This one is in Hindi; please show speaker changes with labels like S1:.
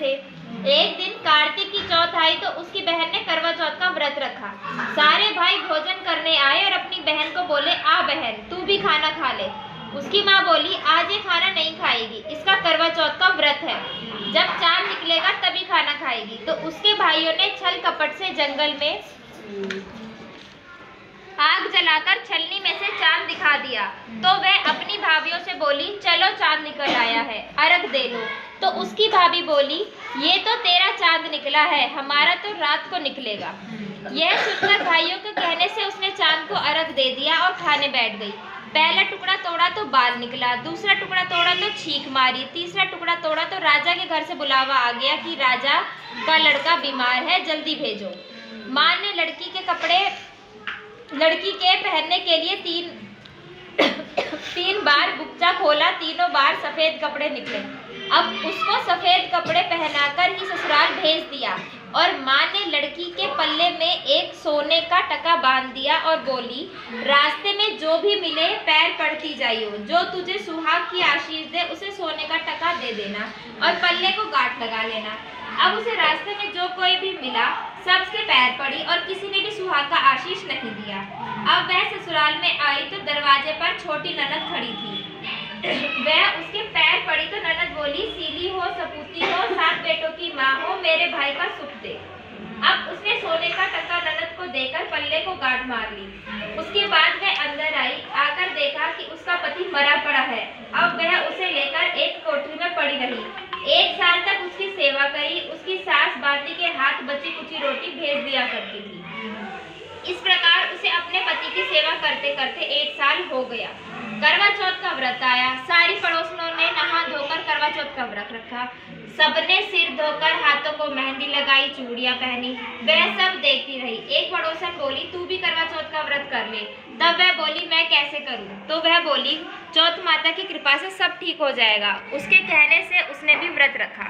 S1: थे। एक दिन कार्तिक की चौथ आई तो उसकी बहन ने करवा चौथ का व्रत रखा। सारे भाई भोजन करने आए और अपनी बहन को बोले, आ बहन तू भी खाना खा ले। उसकी माँ बोली, आज ये खाना नहीं खाएगी, इसका करवा चौथ का व्रत है, जब चांद निकलेगा तभी खाना खाएगी। तो उसके भाइयों ने छल कपट से जंगल में आग जलाकर छलनी में से चांद दिखा दिया। तो वह अपनी भाभीयों से बोली, चलो चांद निकल आया है, अर्घ दे लो। तो उसकी भाभी बोली, ये तो तेरा चांद निकला है, हमारा तो रात को निकलेगा। यह सुनकर भाइयों के कहने से उसने चांद को अर्घ दे दिया और खाने बैठ गई। पहला टुकड़ा तोड़ा तो बाल निकला, दूसरा टुकड़ा तोड़ा तो छींक मारी, तीसरा टुकड़ा तोड़ा तो राजा के घर से बुलावा आ गया कि राजा का लड़का बीमार है, जल्दी भेजो। माँ ने लड़की के पहनने के लिए तीन बार बुच्चा खोला, तीनों बार सफेद कपड़े निकले। अब उसको सफेद कपड़े पहनाकर ही ससुराल भेज दिया और माँ ने लड़की के पल्ले में एक सोने का टका बांध दिया और बोली, रास्ते में जो भी मिले पैर पड़ती जाइयो, जो तुझे सुहाग की आशीष दे उसे सोने का टका दे देना और पल्ले को गांठ लगा लेना। अब उसे रास्ते में जो कोई भी मिला सबके पैर पड़ी और किसी ने भी सुहाग का आशीष नहीं दिया। अब वह ससुराल में आई तो दरवाजे पर छोटी ननद खड़ी थी। वह उसके पैर पड़ी तो ननद बोली, सीली हो, सपूती हो, 7 बेटों की माँ हो, मेरे भाई का सुख दे। अब उसने सोने का टका ननद को देकर पल्ले को गांठ मार ली। उसके बाद वह अंदर आई, आकर देखा कि उसका पति मरा पड़ा है। अब वह उसे लेकर एक कोठरी में पड़ी रही। 1 साल तक उसकी सेवा करी। उसकी सास बाती के हाथ बची कुची रोटी भेज दिया करती थी। इस प्रकार उसे अपने पति की सेवा करते करते 1 साल हो गया। करवा चौथ का व्रत आया। सारी पड़ोसनों ने नहा धोकर करवा चौथ का व्रत रखा। सबने सिर धोकर हाथों को मेहंदी लगाई, चूड़ियां पहनी। वह सब देखती रही। एक पड़ोसन बोली, तू भी करवा चौथ का व्रत कर ले। तब वह बोली, मैं कैसे करूं? तो वह बोली, चौथ माता की कृपा से सब ठीक हो जाएगा। उसके कहने से उसने भी व्रत रखा।